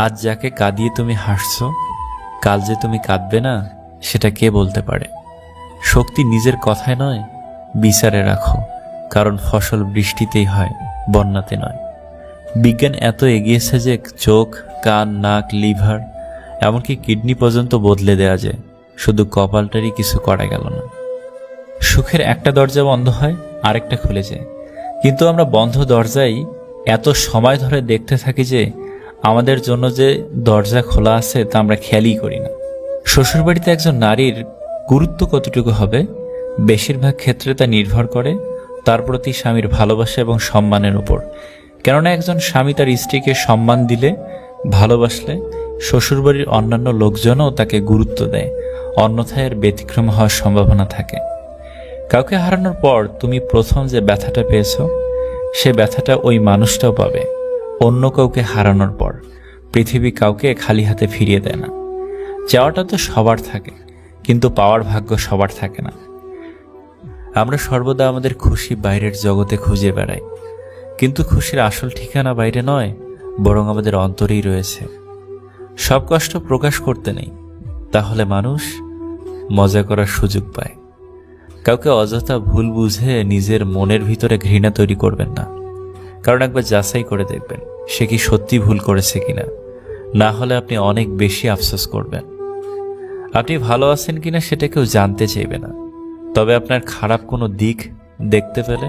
আজ যাকে কাঁদিয়ে তুমি হাসছো, কাল যে তুমি কাঁদবে না সেটা কে বলতে পারে। শক্তি নিজের কথায় নয়, বিচারে রাখো, কারণ ফসল বৃষ্টিতেই হয়, বন্যাতে নয়। বিজ্ঞান এত এগিয়েছে যে চোখ, কান, নাক, লিভার, এমনকি কিডনি পর্যন্ত বদলে দেওয়া যায়, শুধু কপালটারই কিছু করা গেল না। সুখের একটা দরজা বন্ধ হয়, আরেকটা খুলে যায়, কিন্তু আমরা বন্ধ দরজাই এত সময় ধরে দেখতে থাকি যে আমাদের জন্য যে দরজা খোলা আছে তা আমরা খেয়ালই করি না। শ্বশুরবাড়িতে একজন নারীর গুরুত্ব কতটুকু হবে, বেশিরভাগ ক্ষেত্রে তা নির্ভর করে তার প্রতি স্বামীর ভালোবাসা এবং সম্মানের উপর। কেননা একজন স্বামী তার স্ত্রীকে সম্মান দিলে, ভালোবাসলে, শ্বশুরবাড়ির অন্যান্য লোকজনও তাকে গুরুত্ব দেয়, অন্যথায় এর ব্যতিক্রম হওয়ার সম্ভাবনা থাকে। কাউকে হারানোর পর তুমি প্রথম যে ব্যথাটা পেয়েছ, সে ব্যথাটা ওই মানুষটাও পাবে অন্য কাউকে হারানোর পর। পৃথিবী কাউকে খালি হাতে ফিরিয়ে দেয় না। চাওয়াটা তো সবার থাকে, কিন্তু পাওয়ার ভাগ্য সবার থাকে না। আমরা সর্বদা আমাদের খুশি বাইরের জগতে খুঁজে বেড়াই, কিন্তু খুশির আসল ঠিকানা বাইরে নয়, বরং আমাদের অন্তরেই রয়েছে। সব কষ্ট প্রকাশ করতে নেই, তাহলে মানুষ মজা করার সুযোগ পায়। কাউকে অযথা ভুল বুঝে নিজের মনের ভিতরে ঘৃণা তৈরি করবেন না, কারণ একবার যাচাই করে দেখবেন সে কি সত্যি ভুল করেছে কিনা। না হলে আপনি অনেক বেশি আফসোস করবেন। আপনি ভালো আছেন কিনা সেটা কেউ জানতে চাইবে না, তবে আপনার খারাপ কোনো দিক দেখতে পেলে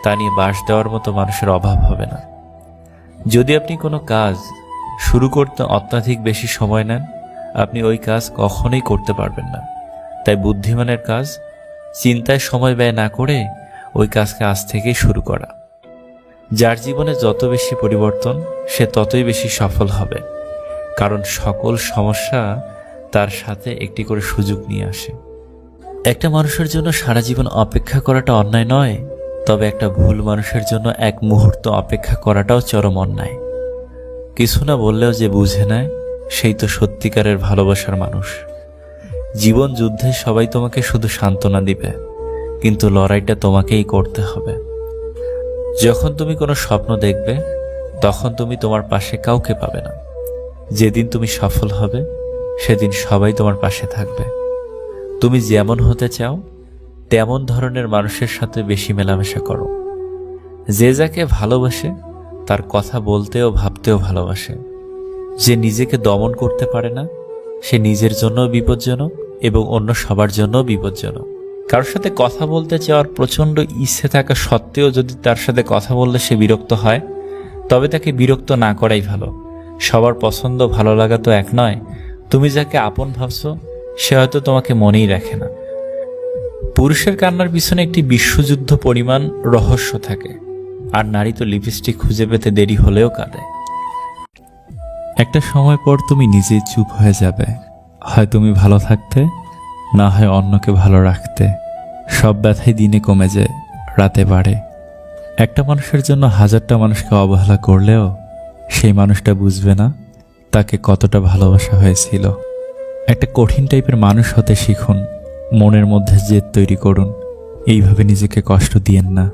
তা নিয়ে বাস দেওয়ার মতো মানুষের অভাব হবে না। যদি আপনি কোনো কাজ শুরু করতে অত্যাধিক বেশি সময় নেন, আপনি ওই কাজ কখনোই করতে পারবেন না। তাই বুদ্ধিমানের কাজ চিন্তায় সময় ব্যয় না করে ওই কাজকে আজ থেকেই শুরু করা। যার জীবনে যত বেশি পরিবর্তন, সে ততই বেশি সফল হবে, কারণ সকল সমস্যা তার সাথে একটি করে সুযোগ নিয়ে আসে। একটা মানুষের জন্য সারা জীবন অপেক্ষা করাটা অন্যায় নয়, তবে একটা ভুল মানুষের জন্য এক মুহূর্ত অপেক্ষা করাটাও চরম অন্যায়। কিছু না বললেও যে বুঝে নেয়, সেই তো সত্যিকারের ভালোবাসার মানুষ। জীবন যুদ্ধে সবাই তোমাকে শুধু সান্ত্বনা দিবে, কিন্তু লড়াইটা তোমাকেই করতে হবে। যখন তুমি কোনো স্বপ্ন দেখবে, তখন তুমি তোমার পাশে কাউকে পাবে না। যেদিন তুমি সফল হবে, সেদিন সবাই তোমার পাশে থাকবে। তুমি যেমন হতে চাও তেমন ধরনের মানুষের সাথে বেশি মেলামেশা করো। যে যাকে ভালোবাসে তার কথা বলতেও ভাবতেও ভালোবাসে। যে নিজেকে দমন করতে পারে না, সে নিজের জন্য বিপজ্জনক এবং অন্য সবার জন্য বিপজ্জনক। কারোর সাথে কথা বলতে চাওয়ার প্রচণ্ড ইচ্ছে থাকা সত্ত্বেও যদি তার সাথে কথা বললে সে বিরক্ত হয়, তবে তাকে বিরক্ত না করাই ভালো। সবার পছন্দ ভালো লাগা তো এক নয়। তুমি যাকে আপন ভাবছো সে হয়তো তোমাকে মনেই রাখে না। পুরুষের কান্নার পিছনে একটি বিশ্বযুদ্ধ পরিমাণ রহস্য থাকে, আর নারী তো লিপস্টিক খুঁজে পেতে দেরি হলেও কাঁদে। একটা সময় পর তুমি নিজেই চুপ হয়ে যাবে। হয় তুমি ভালো থাকতে, না হয় অন্যকে ভালো রাখতে। সব ব্যথাই দিনে কমে যায়, রাতে বাড়ে। একটা মানুষের জন্য হাজারটা মানুষকে অবহেলা করলেও সেই মানুষটা বুঝবে না তাকে কতটা ভালোবাসা হয়েছিল। একটা কঠিন টাইপের মানুষ হতে শিখুন, মনের মধ্যে জেদ তৈরি করুন। এইভাবে নিজেকে কষ্ট দিয়েন না।